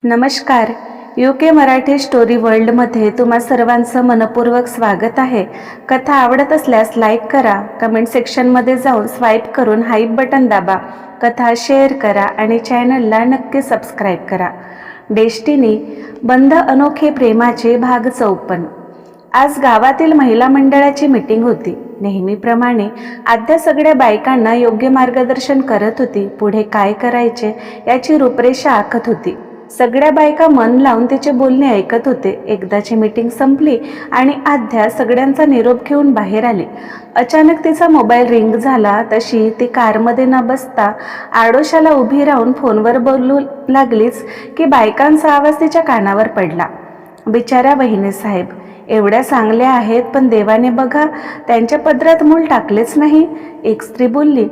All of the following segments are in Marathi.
नमस्कार. UK मराठी स्टोरी वर्ल्डमध्ये तुम्हा सर्वांचं मनपूर्वक स्वागत आहे. कथा आवडत असल्यास लाईक करा, कमेंट सेक्शनमध्ये जाऊन स्वाईप करून हाईप बटन दाबा, कथा शेअर करा आणि चॅनलला नक्की सबस्क्राईब करा. डेस्टिनी बंध अनोखे प्रेमाचे भाग 54. आज गावातील महिला मंडळाची मीटिंग होती. नेहमीप्रमाणे आद्या सगळ्या बायकांना योग्य मार्गदर्शन करत होती. पुढे काय करायचे याची रूपरेषा आखत होती. सगळ्या बायका मन लावून तिचे बोलणे ऐकत होते. एकदाची मीटिंग संपली आणि आद्या सगळ्यांचा निरोप घेऊन बाहेर आली. अचानक तिचा मोबाईल रिंग झाला. तशी ती कारमध्ये न बसता आडोशाला उभी राहून फोनवर बोलू लागलीच की बायकांचा आवाज तिच्या कानावर पडला. बिचाऱ्या वहिनी साहेब एवढ्या चांगल्या आहेत, पण देवाने बघा त्यांच्या पदरात मूल टाकलेच नाही, एक स्त्री बोलली.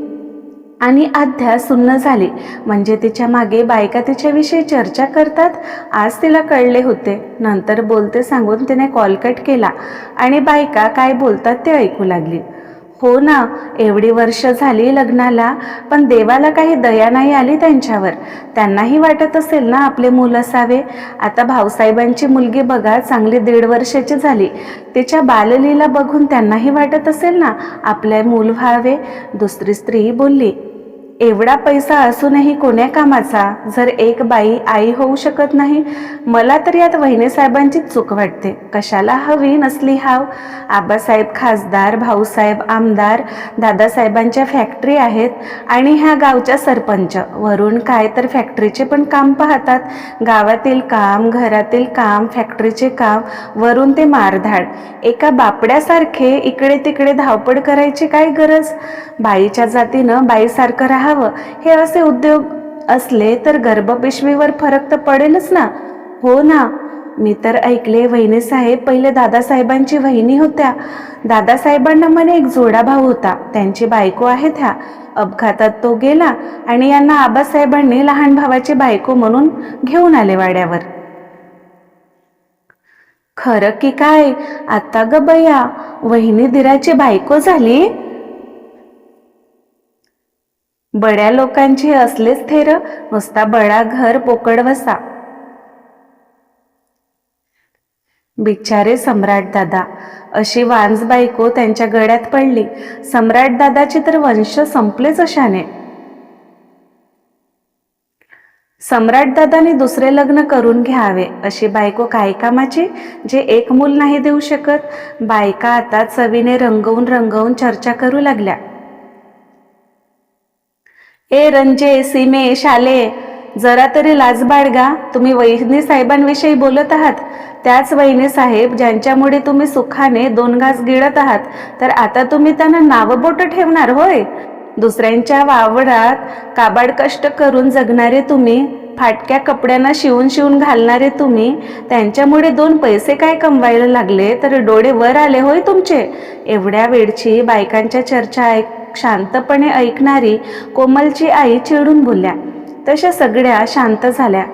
आणि आद्या सुन्न झाली. म्हणजे तिच्या मागे बायका तिच्याविषयी चर्चा करतात. आज तिला कळले होते. नंतर बोलते सांगून तिने कॉल कट केला आणि बायका काय बोलतात ते ऐकू लागली. हो ना, एवढी वर्ष झाली लग्नाला, पण देवाला काही दया नाही आली त्यांच्यावर. त्यांनाही वाटत असेल ना आपले मूल असावे. आता भाऊसाहेबांची मुलगी बघा, चांगली 1.5 वर्षाची झाली. तिच्या बाललीला बघून त्यांनाही वाटत असेल ना आपले मूल व्हावे. दुसरी स्त्री बोलली, एवढा पैसा असूनही कोण्या कामाचा, जर एक बाई आई होऊ शकत नाही. मला तर यात वहिनी साहेबांची चूक वाटते. कशाला हवी नसली हाव. आबासाहेब खासदार, भाऊसाहेब आमदार, दादासाहेबांच्या फॅक्टरी आहेत आणि ह्या गावच्या सरपंच. वरून काय तर फॅक्टरीचे पण काम पाहतात. गावातील काम, घरातील काम, फॅक्टरीचे काम, वरून ते मारधाड. एका बापड्यासारखे इकडे तिकडे धावपळ करायची काय गरज. बाईच्या जातीनं बाईसारखं राहावं हे असे उद्योग असले तर गर्भपिशवीवर फरक तर पडेलच ना. हो ना, मी तर ऐकले वहिनी साहेब पहिले दादासाहेबांची वहिनी होत्या. दादासाहेबांना म्हणे एक जोडा भाऊ होता, त्यांची बायको आहे. त्या अपघातात तो गेला आणि यांना आबासाहेबांनी लहान भावाची बायको म्हणून घेऊन आले वाड्यावर. खरं की काय? आता ग बया, वहिनी दिराची बायको झाली. बड्या लोकांची असलेच थेर, नुसता बडा घर पोकळ वसा. बिचारे सम्राट दादा, अशी वांज बायको त्यांच्या गळ्यात पडली. सम्राट दादाचे तर वंश संपलेच अशाने. सम्राट दादाने दुसरे लग्न करून घ्यावे. अशी बायको काय कामाची, जे एक मूल नाही देऊ शकत. बायका आता चवीने रंगवून रंगवून चर्चा करू लागल्या. ए रंजे, सीमे, शाले, जरा तरी लाज बाळगा. तुम्ही वहिनी साहेबांविषयी बोलत आहात. त्याच वहिनी साहेब ज्यांच्यामुळे तुम्ही सुखाने 2 घास गिळत आहात. तर आता तुम्ही त्यांना नावबोट ठेवणार होय. दुसऱ्यांच्या वावरात काबाड कष्ट करून जगणारे तुम्ही, फाटक्या कपड्यांना शिवून घालणारे तुम्ही, त्यांच्यामुळे 2 पैसे काय कमवायला लागले तर डोळे वर आले होय तुमचे. एवढ्या वेळची बायकांच्या चर्चा शांतपणे ऐकणारी कोमलची आई चिडून बोलल्या. तशा सगळ्या शांत झाल्या.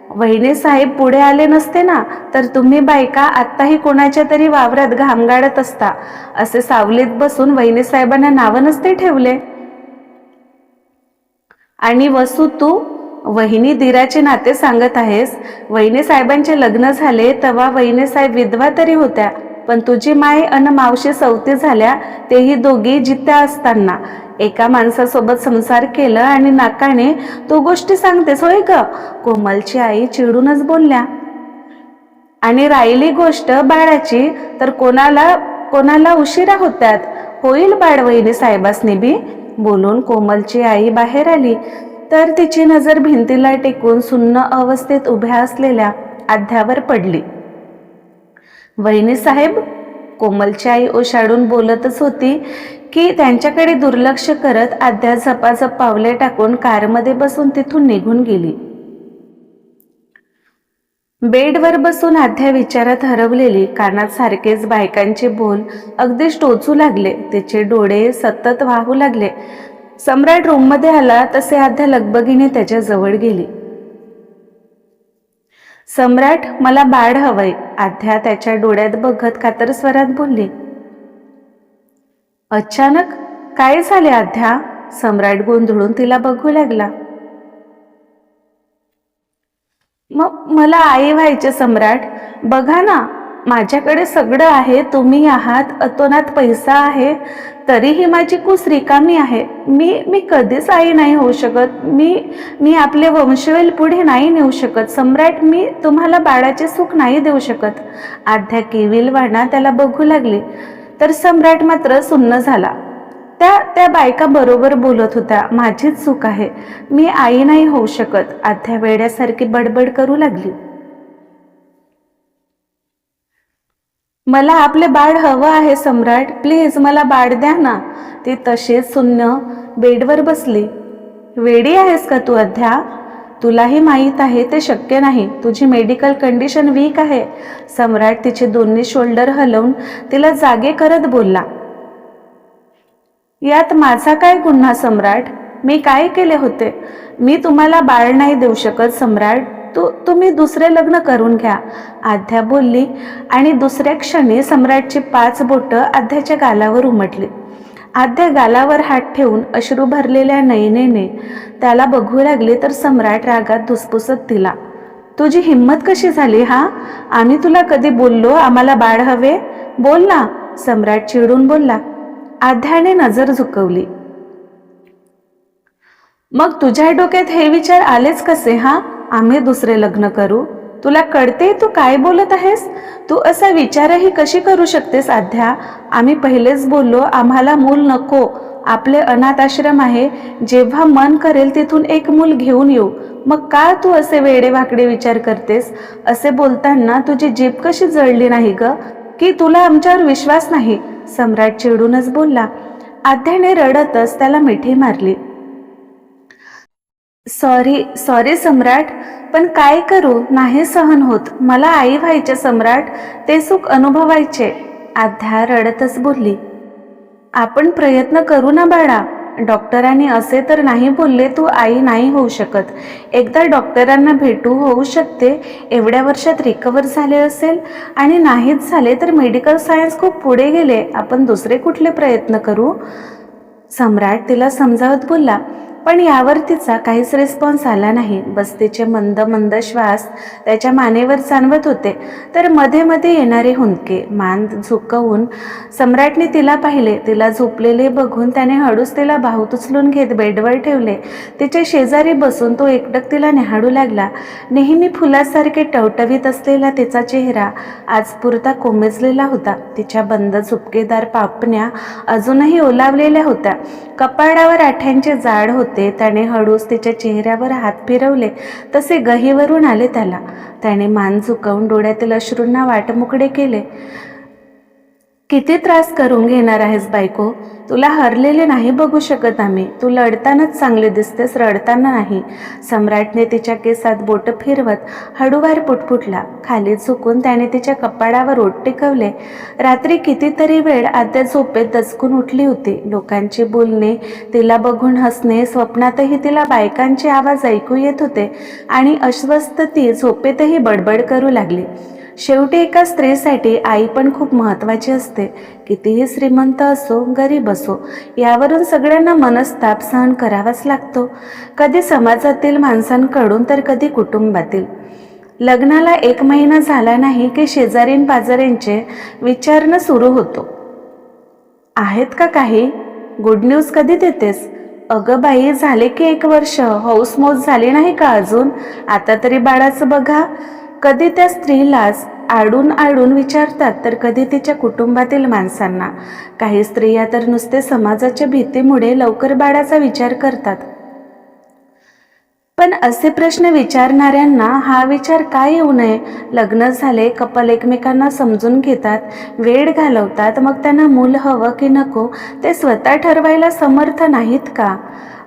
वहिनी साहेब पुढे आले नसते ना, तर तुम्ही बायका आत्ताही कोणाच्या तरी वावरात घाम गाळत असता. असे सावलीत बसून वहिनी साहेबांना नावं नसते ठेवले. आणि वसू, तू वहिनी दिराचे नाते सांगत आहेस. वहिनी साहेबांचे लग्न झाले तेव्हा वहिनी साहेब विधवा तरी होत्या, पण तुझी माय अन मावशी सवती झाल्या, तेही दोघी जित्या असताना. एका माणसासोबत संसार केलं आणि नाकाने तू गोष्टी सांगतेस होय ग. कोमलची आई चिडूनच बोलल्या. आणि राहिली गोष्ट बाळाची, तर कोणाला उशिरा होत्यात. होईल बाळ वहिनी साहेबासनी बी. बोलून कोमलची आई बाहेर आली तर तिची नजर भिंतीला टेकून सुन्न अवस्थेत उभ्या असलेल्या आद्यावर पडली. वहिनी साहेब, कोमलची आई ओशाडून बोलतच होती की त्यांच्याकडे दुर्लक्ष करत आद्या झपाझप पावले टाकून कारमध्ये बसून तिथून निघून गेली. बेडवर बसून आद्या विचारात हरवलेली. कानात सारखेच बायकांचे बोल अगदीच टोचू लागले. तिचे डोळे सतत वाहू लागले. सम्राट रूममध्ये आला तसे आद्या लगबगीने त्याच्या जवळ गेली. सम्राट, मला बाळ हवंय. आद्या त्याच्या डोळ्यात बघत कातर स्वरात बोलली. अचानक काय झाले आद्या? सम्राट गोंधळून तिला बघू लागला. मग मला आई व्हायचे सम्राट. बघा ना, माझ्याकडे सगळं आहे, तुम्ही आहात, अतोनात पैसा आहे, तरीही माझी कुस रिकामी आहे. मी मी कधीच आई नाही होऊ शकत. मी मी आपले वंशवेल पुढे नाही नेऊ शकत सम्राट. मी तुम्हाला बाळाचे सुख नाही देऊ शकत. आध्या केविलवाणा त्याला बघू लागली, तर सम्राट मात्र सुन्न झाला. त्या त्या बायका बरोबर बोलत होत्या. माझीच चूक आहे, मी आई नाही होऊ शकत. आध्या वेड्यासारखी बडबड करू लागली. मला आपले बाळ हवं आहे सम्राट, प्लीज मला बाळ द्या ना. ती तसेच सुन्न बेडवर बसली. वेडी आहेस का तू अध्या? तुलाही माहीत आहे ते शक्य नाही. तुझी मेडिकल कंडिशन वीक आहे. सम्राट तिचे दोन्ही शोल्डर हलवून तिला जागे करत बोलला. यात माझा काय गुन्हा सम्राट? मी काय केले होते? मी तुम्हाला बाळ नाही देऊ शकत सम्राट. तुम्ही दुसरे लग्न करून घ्या, आध्या बोलली आणि दुसऱ्या क्षणी सम्राटची 5 बोटं आध्याच्या गालावर उमटली. आध्या गालावर हात ठेवून अश्रू भरलेल्या नयनेने त्याला बघू लागली, तर सम्राट रागात धुसफुसत दिला. तुझी हिंमत कशी झाली हा? आम्ही तुला कधी बोललो आम्हाला बाळ हवे? बोल ना, सम्राट चिडून बोलला. आध्याने नजर झुकवली. मग तुझ्या डोक्यात हे विचार आलेच कसे हा? आम्ही दुसरे लग्न करू? तुला कळते तू काय बोलत आहेस? तू असा विचारही कशी करू शकतेस आध्या? आम्ही पहिलेच बोललो आम्हाला मूल नको. आपले अनाथ आश्रम आहे, जेव्हा मन करेल तिथून एक मूल घेऊन येऊ. मग का तू असे वेडेवाकडे विचार करतेस? असे बोलताना तुझी जीभ कशी जळली नाही ग? की तुला आमच्यावर विश्वास नाही? सम्राट चिडूनच बोलला. आध्याने रडतच त्याला मिठी मारली. सॉरी सम्राट, पण काय करू, नाही सहन होत. मला आई व्हायचे सम्राट, ते सुख अनुभवायचे. आध्या रडतच बोलली. आपण प्रयत्न करू ना बाळा. डॉक्टरांनी असे तर नाही बोलले तू आई नाही होऊ शकत. एकदा डॉक्टरांना भेटू, होऊ शकते एवढ्या वर्षात रिकवर झाले असेल, आणि नाहीच झाले तर मेडिकल सायन्स खूप पुढे गेले, आपण दुसरे कुठले प्रयत्न करू? सम्राट तिला समजावत बोलला. पण यावर तिचा काहीच रिस्पॉन्स आला नाही. बस तिचे मंद मंद श्वास त्याच्या मानेवर जाणवत होते, तर मध्ये मध्ये येणारे हुंदके. मान झुकवून सम्राटने तिला पाहिले. तिला झोपलेले बघून त्याने हळूच तिला बाहूत उचलून घेत बेडवर ठेवले. तिच्या शेजारी बसून तो एकटक तिला निहाळू लागला. नेहमी फुलासारखे टवटवीत असलेला तिचा चेहरा आज पुरता कोमेजलेला होता. तिच्या बंद झुपकेदार पापण्या अजूनही ओलावलेल्या होत्या. कपाळावर आठ्यांचे जाड होते. त्याने हळूच तिच्या चेहऱ्यावर हात फिरवले, तसे गहीवरून आले त्याला. त्याने मान झुकवून डोळ्यातील अश्रूंना वाटमुकडे केले. किती त्रास करून घेणार आहेस बायको? तुला हरलेले नाही बघू शकत आम्ही. तू लढतानाच चांगले दिसतेस, रडताना नाही. सम्राटने तिच्या केसात बोट फिरवत हळूवार पुटपुटला. खाली झुकून त्याने तिच्या कपाळावर ओठ टेकवले. रात्री कितीतरी वेळ आद्या झोपेत दचकून उठली होती. लोकांची बोलणे, तिला बघून हसणे, स्वप्नातही तिला बायकांचे आवाज ऐकू येत होते, आणि अस्वस्थ ती झोपेतही बडबड करू लागली. शेवटी एका स्त्रीसाठी आई पण खूप महत्त्वाची असते. कितीही श्रीमंत असो, गरीब असो, यावरून सगळ्यांना मनस्ताप सहन करावाच लागतो. कधी समाजातील माणसांकडून, तर कधी कुटुंबातील. लग्नाला 1 महिना झाला नाही की शेजारीन पाजाऱ्यांचे विचारणं सुरू होतो. आहेत का काही? गुड न्यूज कधी देतेस? अगं बाई, झाले की 1 वर्ष, हौसमौज झाली नाही का अजून? आता तरी बाळाचं बघा. कधी त्या स्त्रीलाच आडून आडून विचारतात, तर कधी तिच्या कुटुंबातील माणसांना. काही स्त्रिया तर नुसते समाजाच्या भीतीमुळे लवकर बाळाचा विचार करतात. पण असे प्रश्न विचारणाऱ्यांना हा विचार का येऊ नये? लग्न झाले, कपल एकमेकांना समजून घेतात, वेळ घालवतात, मग त्यांना मूल हवं की नको ते स्वतः ठरवायला समर्थ नाहीत का?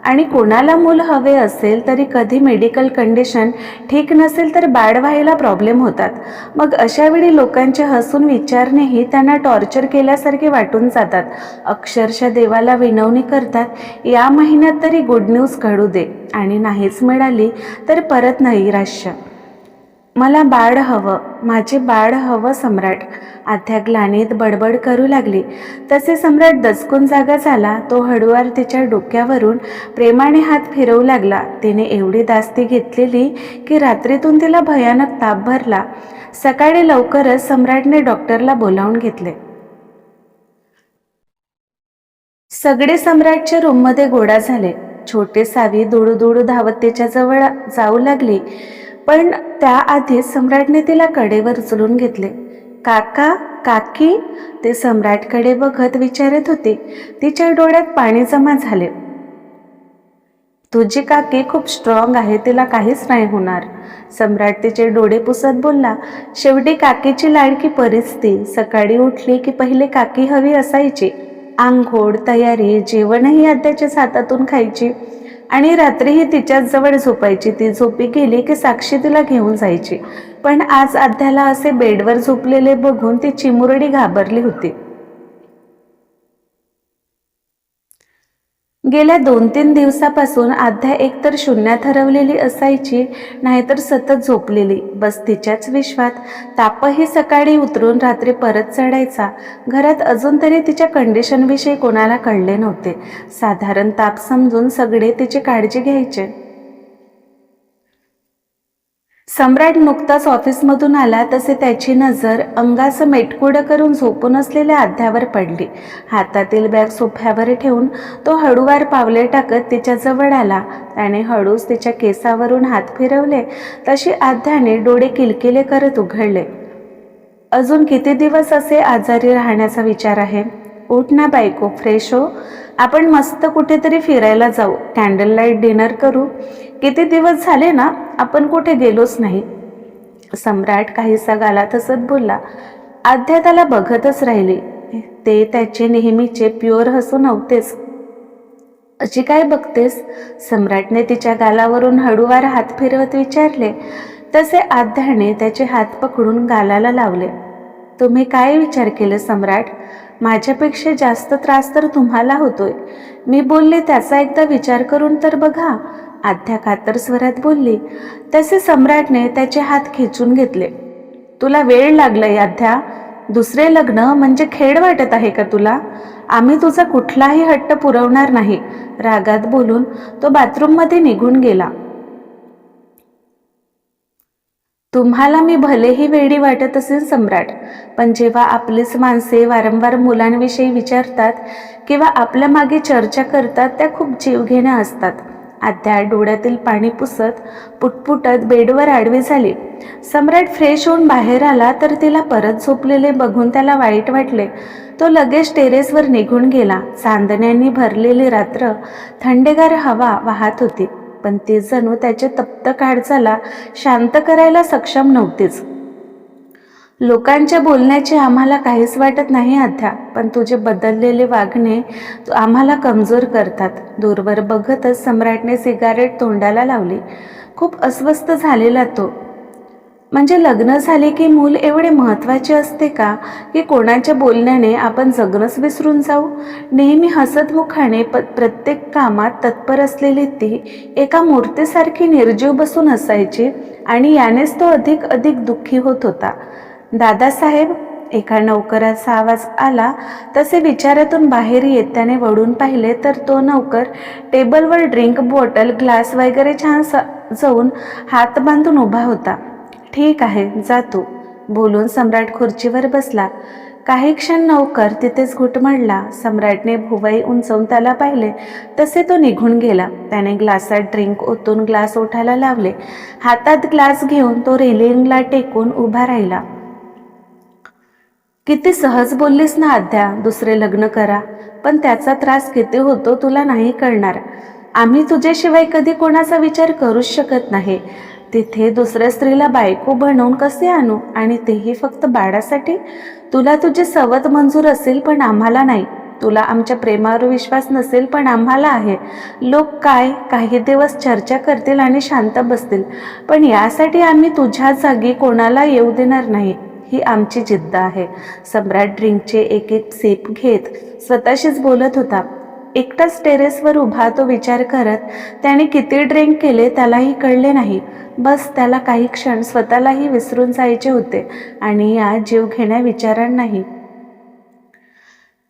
आणि कोणाला मूल हवे असेल तरी कधी मेडिकल कंडिशन ठीक नसेल तर बाळ व्हायला प्रॉब्लेम होतात. मग अशावेळी लोकांचे हसून विचारणेही त्यांना टॉर्चर केल्यासारखे वाटून जातात. अक्षरशः देवाला विनवणी करतात, या महिन्यात तरी गुड न्यूज घडू दे. आणि नाहीच मिळाली तर परत नैराश्य. मला बाळ हवं, माझे बाळ हवं सम्राट, आध्या ग्लानीत बडबड करू लागली. तसे सम्राट दचकून जागा झाला. तो हळूवार तिच्या डोक्यावरून प्रेमाने हात फिरवू लागला. तिने एवढी दास्ती घेतलेली की रात्रीतून तिला भयानक ताप भरला. सकाळी लवकरच सम्राटने डॉक्टरला बोलावून घेतले. सगळे सम्राटच्या रूममध्ये गोळा झाले. छोटे सावी दुडू धावत तिच्या जवळ जाऊ लागली, पण त्याआधीच सम्राटने तिला कडेवर उचलून घेतले. काका, काकी, ते सम्राटकडे बघत विचारत होते. तिच्या डोळ्यात पाणी जमा झाले. तुझी काकी खूप स्ट्रॉंग आहे, तिला काहीच नाही होणार, सम्राट तिचे डोळे पुसत बोलला. शेवटी काकीची लाडकी परिस्थिती. सकाळी उठली की पहिले काकी हवी असायची. आंघोळ, तयारी, जेवणही आद्याच्याच हातातून खायची आणि रात्रीही तिच्याच जवळ झोपायची. ती झोपी गेली की साक्षी तिला घेऊन जायची. पण आज आद्याला असे बेडवर झोपलेले बघून ती चिमुरडी घाबरली होती. गेल्या 2-3 दिवसापासून आद्या एकतर शून्यात हरवलेली असायची, नाहीतर सतत झोपलेली. बस तिच्याच विश्वात. तापही सकाळी उतरून रात्री परत चढायचा. घरात अजून तरी तिच्या कंडिशनविषयी कोणाला कळले नव्हते. साधारण ताप समजून सगळे तिची काळजी घ्यायचे. सम्राट नुकताच ऑफिसमधून आला तसे त्याची नजर अंगाचं मेटकुडं करून झोपून असलेल्या आद्यावर पडली. हातातील बॅग सोफ्यावर ठेवून तो हळूवार पावले टाकत तिच्या जवळ आला. त्याने हळूच तिच्या केसावरून हात फिरवले. तशी आद्याने डोळे किलकिले करत उघडले. अजून किती दिवस असे आजारी राहण्याचा विचार आहे? उठ ना बायको, फ्रेश हो. आपण मस्त कुठेतरी फिरायला जाऊ, कॅन्डल लाईट डिनर करू. किती दिवस झाले ना आपण कुठे गेलोच नाही. सम्राट काहीसा गालात हसत बोलला. आद्या त्याला बघतच राहिली. ते त्याचे नेहमीचे प्युअर हसू नव्हतेच. अशी काय बघतेस? सम्राटने तिच्या गालावरून हळूवार हात फिरवत विचारले. तसे आद्याने त्याचे हात पकडून गालाला लावले. तुम्ही काय विचार केले सम्राट? माझ्यापेक्षा जास्त त्रास तर तुम्हाला होतोय. मी बोलले त्याचा एकदा विचार करून तर बघा, आद्या कातर स्वरात बोलली. तसे सम्राटने त्याचे हात खेचून घेतले. तुला वेळ लागलाय आद्या. दुसरे लग्न म्हणजे खेळ वाटत आहे का तुला? आम्ही तुझा कुठलाही हट्ट पुरवणार नाही, रागात बोलून तो बाथरूममध्ये निघून गेला. तुम्हाला मी भलेही वेडी वाटत असेल सम्राट, पण जेव्हा आपलीच माणसे वारंवार मुलांविषयी विचारतात किंवा आपल्या मागे चर्चा करतात त्या खूप जीवघेण्या असतात. आद्या डोळ्यातील पाणी पुसत पुटपुटत बेडवर आडवी झाली. सम्राट फ्रेश होऊन बाहेर आला तर तिला परत झोपलेले बघून त्याला वाईट वाटले. तो लगेच टेरेसवर निघून गेला. चांदण्यांनी भरलेली रात्र, थंडेगार हवा वाहत होती, पण ती जणू त्याच्या तप्त काळजाला शांत करायला सक्षम नव्हतीच. लोकांच्या बोलण्याचे आम्हाला काहीच वाटत नाही आद्या, पण तुझे बदललेले वागणे आम्हाला कमजोर करतात. दूरवर बघतच सम्राटने सिगारेट तोंडाला लावली. खूप अस्वस्थ झालेला तो. म्हणजे लग्न झाले की मूल एवढे महत्त्वाचे असते का, की कोणाच्या बोलण्याने आपण जगणंच विसरून जाऊ? नेहमी हसतमुखाने प्रत्येक कामात तत्पर असलेली ती एका मूर्तीसारखी निर्जीव बसून असायची आणि यानेच तो अधिक दुःखी होत होता. दादासाहेब, एका नौकराचा आवाज आला. तसे विचारातून बाहेर येत त्याने वळून पाहिले तर तो नौकर टेबलवर ड्रिंक बॉटल, ग्लास वगैरे छान सजवून हात बांधून उभा होता. ठीक आहे, जातो, बोलून सम्राट खुर्चीवर बसला. काही क्षण नौकर तिथेच घुटमळला. सम्राटने भुवई उंचवून त्याला पाहिले तसे तो निघून गेला. त्याने ग्लासात ड्रिंक ओतून ग्लास ओठायला लावले. हातात ग्लास घेऊन तो रेलिंगला टेकून उभा राहिला. किती सहज बोललीस ना आद्या, दुसरे लग्न करा, पण त्याचा त्रास किती होतो तुला नाही कळणार. आम्ही तुझ्याशिवाय कधी कोणाचा विचार करूच शकत नाही. तिथे दुसऱ्या स्त्रीला बायको बनवून कसे आणू, आणि तेही फक्त बाळासाठी? तुला तुझे सवत मंजूर असेल पण आम्हाला नाही. तुला आमच्या प्रेमावर विश्वास नसेल पण आम्हाला आहे. लोक काही दिवस चर्चा करतील आणि शांत बसतील, पण यासाठी आम्ही तुझ्या जागी कोणाला येऊ देणार नाही. ही आमची जिद्द आहे. सम्राट ड्रिंकचे एक सिप घेत स्वतःशीच बोलत होता. एकटाच टेरेसवर उभा तो विचार करत. त्याने किती ड्रिंक केले त्यालाही कळले नाही. बस त्याला काही क्षण स्वतःलाही विसरून जायचे होते आणि या जीवघेण्या विचारांनाही.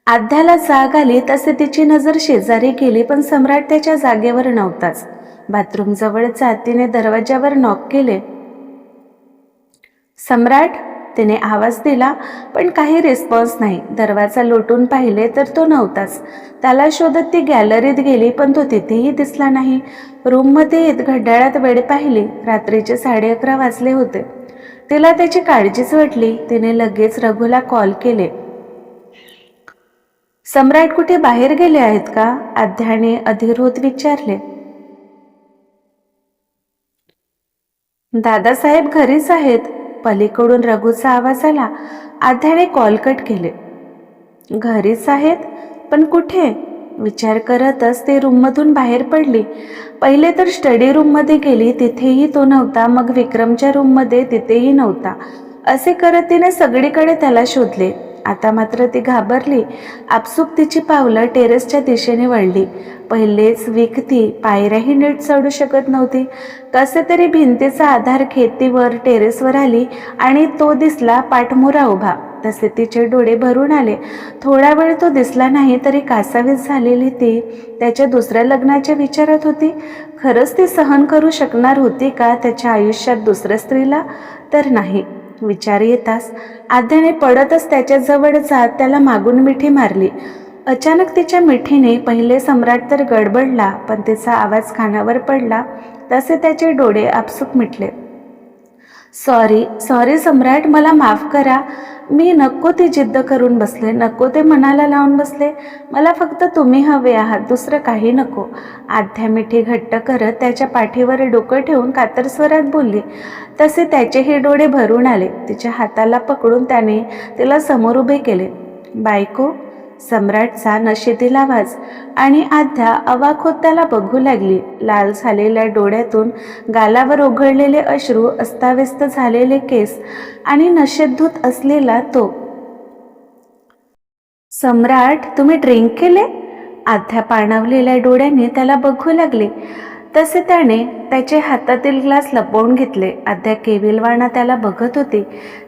आध्याला जाग आली तसे तिची नजर शेजारी गेली, पण सम्राट त्याच्या जागेवर नव्हताच. बाथरूमजवळ जात तिने दरवाजावर नॉक केले. सम्राट, तिने आवाज दिला, पण काही रिस्पॉन्स नाही. दरवाजा लोटून पाहिले तर तो नव्हताच. त्याला शोधत ती गॅलरीत गेली, पण तो तिथेही दिसला नाही. रूममध्ये येत घड्याळात वेळ पाहिली. रात्रीचे 11:30 वाजले होते. तिला त्याची काळजीच वाटली. तिने लगेच रघुला कॉल केले. सम्राट कुठे बाहेर गेले आहेत का? आध्याने अधीर विचारले. दादासाहेब घरीच आहेत, पलीकडून रघुचा आवाज आला. आध्याने कॉल कट केले. घरीच आहेत, पण कुठे? विचार करतच ती रूममधून बाहेर पडली. पहिले तर स्टडी रूममध्ये गेली, तिथेही तो नव्हता. मग विक्रमच्या रूममध्ये, तिथेही नव्हता. असे करत तिने सगळीकडे त्याला शोधले. आता मात्र ती घाबरली. आपसूक तिची पावलं टेरेसच्या दिशेने वळली. पहिलेच वीक ती पायऱ्याही नीट चढू शकत नव्हती. कसे तरी भिंतीचा आधार घेत ती वर टेरेसवर आली आणि तो दिसला पाठमोरा उभा. तसे तिचे डोळे भरून आले. थोडा वेळ तो दिसला नाही तरी कासावीस झालेली ती त्याच्या दुसऱ्या लग्नाच्या विचारात होती. खरंच ती सहन करू शकणार होती का त्याच्या आयुष्यात दुसऱ्या स्त्रीला? तर नाही. विचार येताच आध्याने पडतच त्याच्याजवळ जात त्याला मागून मिठी मारली. अचानक तिच्या मिठीने पहिले सम्राट तर गडबडला, पण तिचा आवाज कानावर पडला तसे त्याचे डोळे आपसूक मिटले. सॉरी सम्राट, मला माफ करा. मी नको ती जिद्द करून बसले, नको ते मनाला लावून बसले. मला फक्त तुम्ही हवे आहात, दुसरं काही नको. आध्या मिठी घट्ट करत त्याच्या पाठीवर डोकं ठेवून कातर स्वरात बोलली. तसे त्याचेही डोळे भरून आले. तिच्या हाताला पकडून त्याने तिला समोर उभे केले. बायको, सम्राटचा नशेतील आवाज. आणि आध्या अवाक होत त्याला बघू लागली. लाल झालेल्या डोळ्यातून गालावर ओघळलेले अश्रू, अस्ताव्यस्त झालेले केस आणि नशेत असलेला तो. सम्राट, तुम्ही ड्रिंक केले? आध्या पाणावलेल्या डोळ्यांनी त्याला बघू लागले. तसे त्याने त्याचे हातातील ग्लास लपवून घेतले. आध्या केविलवाणा त्याला बघत होती.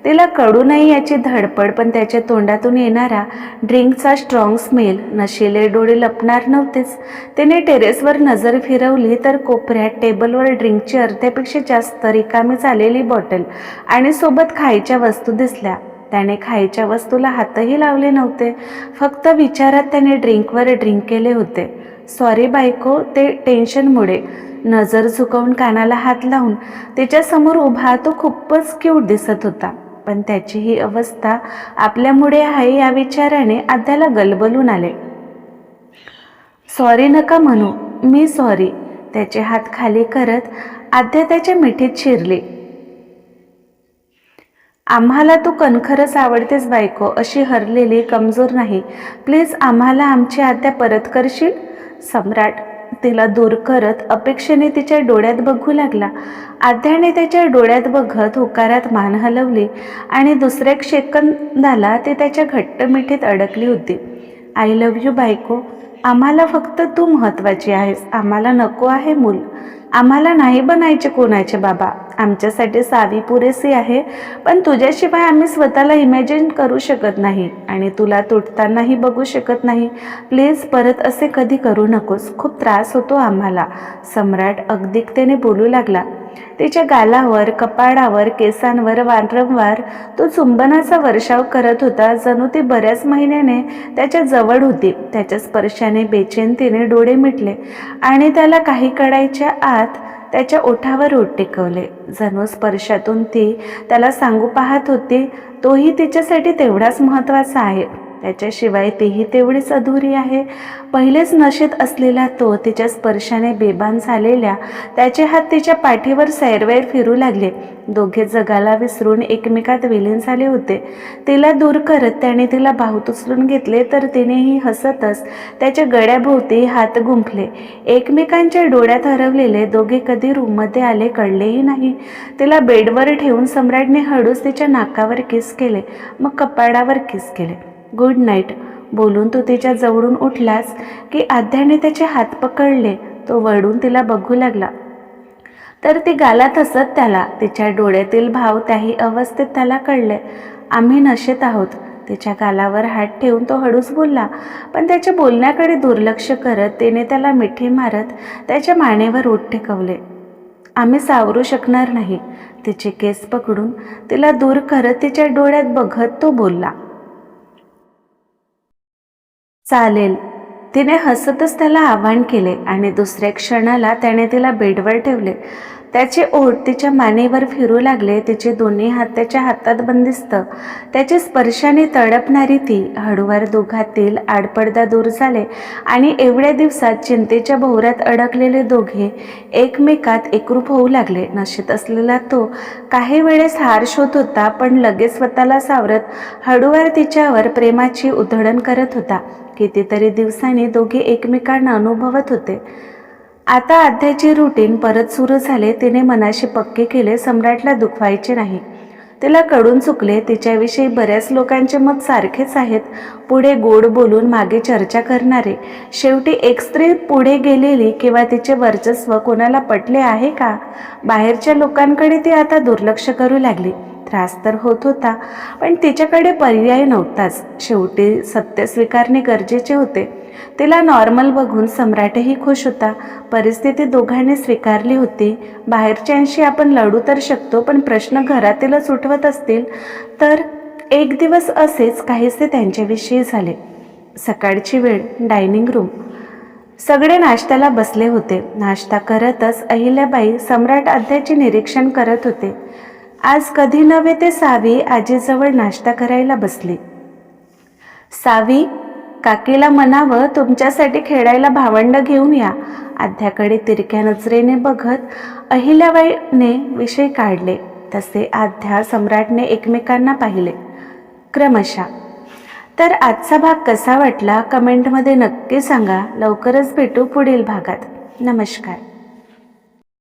तिला कळू नये याची धडपड, पण त्याच्या तोंडातून येणारा ड्रिंकचा स्ट्रॉंग स्मेल. नशिले डोळे लपणार नव्हतेच. तिने टेरेसवर नजर फिरवली तर कोपऱ्यात टेबलवर ड्रिंकची अर्ध्यापेक्षा जास्त रिकामी झालेली बॉटल आणि सोबत खायच्या वस्तू दिसल्या. त्याने खायच्या वस्तूला हातही लावले नव्हते. फक्त विचारात त्याने ड्रिंकवर ड्रिंक केले होते. सॉरी बायको, ते टेन्शनमुळे. नजर झुकवून कानाला हात लावून तिच्यासमोर उभा तो खूपच क्यूट दिसत होता. पण त्याची ही अवस्था आपल्यामुळे आहे या विचाराने आध्याला गलबलून आले. सॉरी नका म्हणू, मी सॉरी. त्याचे हात खाली करत आध्या त्याच्या मिठीत शिरली. आम्हाला तू कणखरच आवडतेस बायको, अशी हरलेली कमजोर नाही. प्लीज आम्हाला आमची आत्या परत करशील? सम्राट तिला दूर करत अपेक्षेने तिच्या डोळ्यात बघू लागला. आध्याने त्याच्या डोळ्यात बघत होकारात मान हलवली आणि दुसऱ्या सेकंदाला ती त्याच्या घट्ट मिठीत अडकली होती. आय लव्ह यू बायको. आम्हाला फक्त तू महत्त्वाची आहेस. आम्हाला नको आहे मूल. आम्हाला नाही बनायचे कोणाचे बाबा. आमच्यासाठी सावी पुरेसी आहे, पण तुझ्याशिवाय आम्ही स्वतःला इमॅजिन करू शकत नाही आणि तुला तुटतानाही बघू शकत नाही. प्लीज परत असे कधी करू नकोस. खूप त्रास होतो आम्हाला. सम्राट अगतिकतेने बोलू लागला. तिच्या गालावर, कपाळावर, केसांवर वारंवार तो चुंबनाचा वर्षाव करत होता. जणू ती बऱ्याच महिन्याने त्याच्या जवळ होती. त्याच्या स्पर्शाने बेचैनतेने डोळे मिटले आणि त्याला काही कळायच्या आत त्याच्या ओठावर ओठ टेकवले. जणू स्पर्शातून ती त्याला सांगू पाहत होती, तोही तिच्यासाठी तेवढाच महत्त्वाचा आहे. त्याच्याशिवाय तीही तेवढीच अधुरी आहे. पहिलेच नशेत असलेला तो तिच्या स्पर्शाने बेभान झालेल्या त्याचे हात तिच्या पाठीवर सैरवैर फिरू लागले. दोघे जगाला विसरून एकमेकात विलीन झाले होते. तिला दूर करत त्याने तिला बाहुत उचलून घेतले तर तिनेही हसतच त्याच्या गळ्याभोवती हात गुंफले. एकमेकांच्या डोळ्यात हरवलेले दोघे कधी रूममध्ये आले कळलेही नाही. तिला बेडवर ठेवून सम्राटने हळूच तिच्या नाकावर किस केले, मग कपाळावर किस केले. Good night. बोलून तो तिच्या जवळून उठलाच की आध्याने त्याचे हात पकडले. तो वळून तिला बघू लागला तर ती गालात हसत त्याला. तिच्या डोळ्यातील भाव त्याही अवस्थेत त्याला कळले. आम्ही नशेत आहोत. तिच्या गालावर हात ठेवून तो हळूच बोलला, पण त्याच्या बोलण्याकडे दुर्लक्ष करत तिने त्याला मिठी मारत त्याच्या मानेवर ओठ टेकवले. आम्ही सावरू शकणार नाही. तिचे केस पकडून तिला दूर करत तिच्या डोळ्यात बघत तो बोलला. चालेल. तिने हसतच त्याला आवाहन केले आणि दुसऱ्या क्षणाला त्याने तिला बेडवर ठेवले. त्याचे ओठ तिच्या मानेवर फिरू लागले. तिचे दोन्ही हात त्याच्या हातात बंदिस्त. त्याच्या स्पर्शाने तडपणारी ती हळूवार दोघातील आडपडदा दूर झाले आणि एवढ्या दिवसात चिंतेच्या भोवऱ्यात अडकलेले दोघे एकमेकात एकरूप होऊ लागले. नशेत असलेला तो काही वेळेस हार शोध होता, पण लगेच स्वतःला सावरत हळूवार तिच्यावर प्रेमाची उधळण करत होता. कितीतरी दिवसांनी दोघे एकमेकांना अनुभवत होते. आता आध्याचे रुटीन परत सुरू झाले. तिने मनाशी पक्के केले सम्राटला दुखवायचे नाही. तिला कळून चुकले तिच्याविषयी बऱ्याच लोकांचे मत सारखेच आहेत. पुढे गोड बोलून मागे चर्चा करणारे. शेवटी एक स्त्री पुढे गेलेली किंवा तिचे वर्चस्व कोणाला पटले आहे का? बाहेरच्या लोकांकडे ती आता दुर्लक्ष करू लागली. त्रास तर होत होता, पण तिच्याकडे पर्याय नव्हताच. शेवटी सत्य स्वीकारणे गरजेचे होते. तिला नॉर्मल बघून सम्राटही खुश होता. परिस्थिती दोघांनी स्वीकारली होती. बाहेरच्यांशी आपण लढू तर शकतो, पण प्रश्न घरातीलच उठवत असतील तर. एक दिवस असेच काहीसे त्यांच्याविषयी झाले. सकाळची वेळ. Dining room. सगळे नाश्त्याला बसले होते. नाश्ता करतच अहिल्याबाई सम्राट आध्याचे निरीक्षण करत होते. आज कधी नव्हे ते सावी आजीजवळ नाश्ता करायला बसली. सावी, काकीला म्हणावं तुमच्यासाठी खेळायला भावंड घेऊन या. आध्याकडे तिरक्या नजरेने बघत अहिल्याबाईने विषय काढले. तसे आध्या सम्राटने एकमेकांना पाहिले क्रमशः. तर आजचा भाग कसा वाटला कमेंटमध्ये नक्की सांगा. लवकरच भेटू पुढील भागात. नमस्कार.